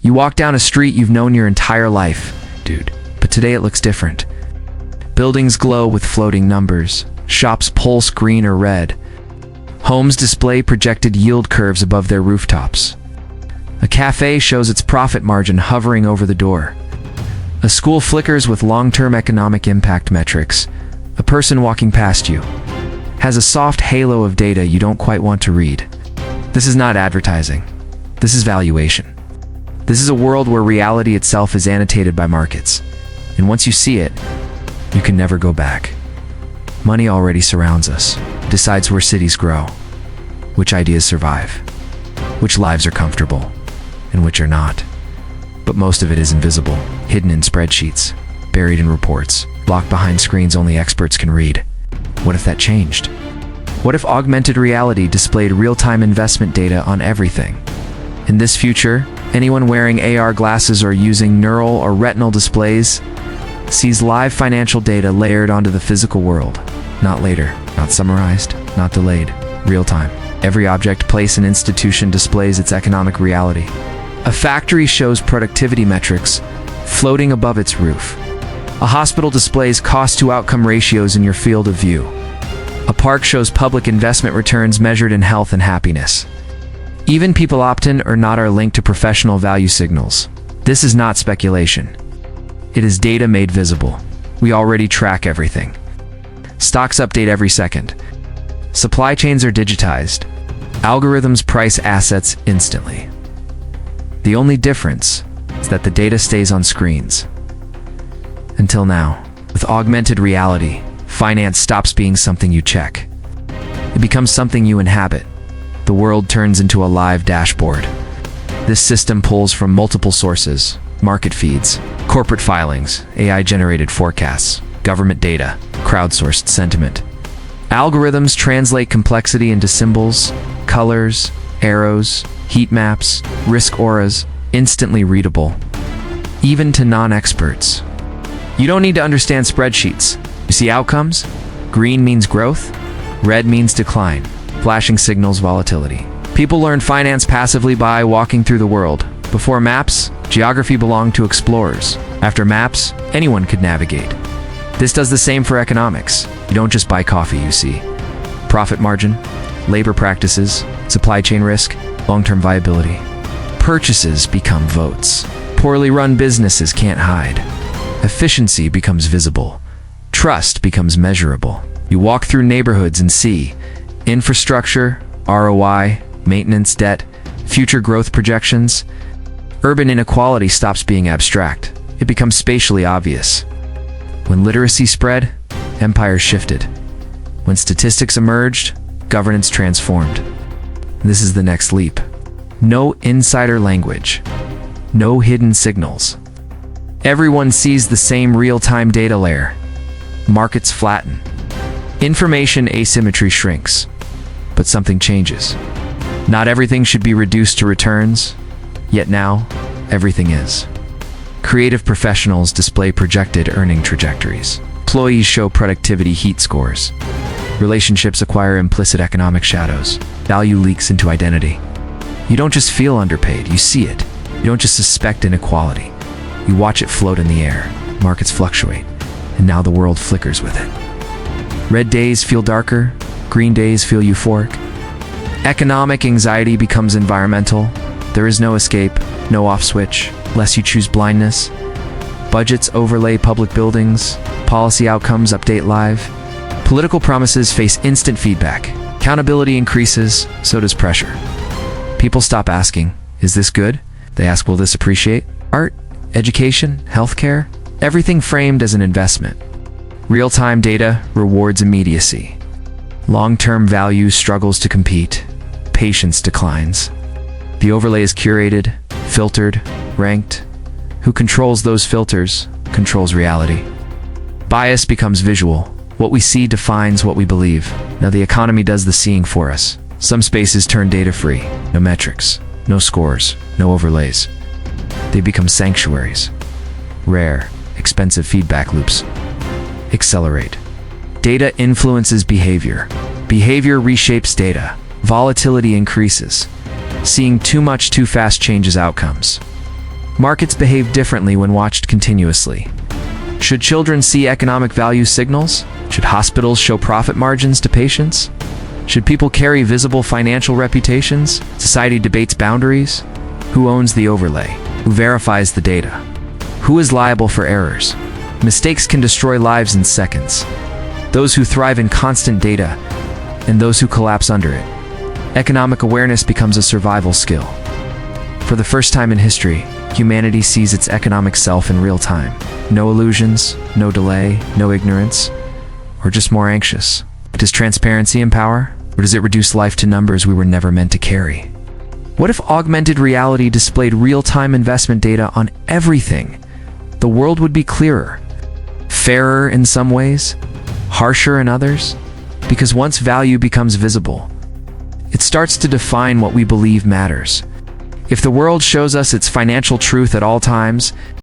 You walk down a street you've known your entire life, dude, but today it looks different. Buildings glow with floating numbers. Shops pulse green or red. Homes display projected yield curves above their rooftops. A cafe shows its profit margin hovering over the door. A school flickers with long-term economic impact metrics. A person walking past you has a soft halo of data you don't quite want to read. This is not advertising. This is valuation. This is a world where reality itself is annotated by markets. And once you see it, you can never go back. Money already surrounds us, decides where cities grow, which ideas survive, which lives are comfortable, and which are not. But most of it is invisible, hidden in spreadsheets, buried in reports, locked behind screens only experts can read. What if that changed? What if augmented reality displayed real-time investment data on everything? In this future, anyone wearing AR glasses or using neural or retinal displays sees live financial data layered onto the physical world. Not later, not summarized, not delayed, real-time. Every object, place, and institution displays its economic reality. A factory shows productivity metrics floating above its roof. A hospital displays cost-to-outcome ratios in your field of view. A park shows public investment returns measured in health and happiness. Even people opt-in or not are linked to professional value signals. This is not speculation. It is data made visible. We already track everything. Stocks update every second. Supply chains are digitized. Algorithms price assets instantly. The only difference is that the data stays on screens. Until now, with augmented reality, finance stops being something you check. It becomes something you inhabit. The world turns into a live dashboard. This system pulls from multiple sources: market feeds, corporate filings, AI-generated forecasts, government data, crowdsourced sentiment. Algorithms translate complexity into symbols, colors, arrows, heat maps, risk auras, instantly readable, even to non-experts. You don't need to understand spreadsheets. You see outcomes? Green means growth, red means decline, flashing signals volatility. People learn finance passively by walking through the world. Before maps, geography belonged to explorers. After maps, anyone could navigate. This does the same for economics. You don't just buy coffee, you see. Profit margin, labor practices, supply chain risk, long-term viability. Purchases become votes. Poorly run businesses can't hide. Efficiency becomes visible. Trust becomes measurable. You walk through neighborhoods and see infrastructure, ROI, maintenance debt, future growth projections. Urban inequality stops being abstract. It becomes spatially obvious. When literacy spread, empires shifted. When statistics emerged, governance transformed. This is the next leap. No insider language. No hidden signals. Everyone sees the same real-time data layer. Markets flatten. Information asymmetry shrinks. But something changes. Not everything should be reduced to returns, yet now, everything is. Creative professionals display projected earning trajectories. Employees show productivity heat scores. Relationships acquire implicit economic shadows. Value leaks into identity. You don't just feel underpaid, you see it. You don't just suspect inequality. You watch it float in the air. Markets fluctuate, and now the world flickers with it. Red days feel darker, green days feel euphoric. Economic anxiety becomes environmental. There is no escape, no off switch, lest you choose blindness. Budgets overlay public buildings. Policy outcomes update live. Political promises face instant feedback. Accountability increases, so does pressure. People stop asking, is this good? They ask, will this appreciate? Art, education, healthcare, everything framed as an investment. Real-time data rewards immediacy. Long-term value struggles to compete. Patience declines. The overlay is curated, filtered, ranked. Who controls those filters controls reality. Bias becomes visual. What we see defines what we believe. Now the economy does the seeing for us. Some spaces turn data-free. No metrics, no scores, no overlays. They become sanctuaries. Rare, expensive feedback loops. Accelerate. Data influences behavior. Behavior reshapes data. Volatility increases. Seeing too much too fast changes outcomes. Markets behave differently when watched continuously. Should children see economic value signals? Should hospitals show profit margins to patients? Should people carry visible financial reputations? Society debates boundaries. Who owns the overlay? Who verifies the data? Who is liable for errors? Mistakes can destroy lives in seconds. Those who thrive in constant data, and those who collapse under it. Economic awareness becomes a survival skill. For the first time in history, humanity sees its economic self in real time. No illusions, no delay, no ignorance, or just more anxious. Does transparency empower, or does it reduce life to numbers we were never meant to carry? What if augmented reality displayed real-time investment data on everything? The world would be clearer, fairer in some ways, harsher in others, because once value becomes visible, it starts to define what we believe matters. If the world shows us its financial truth at all times,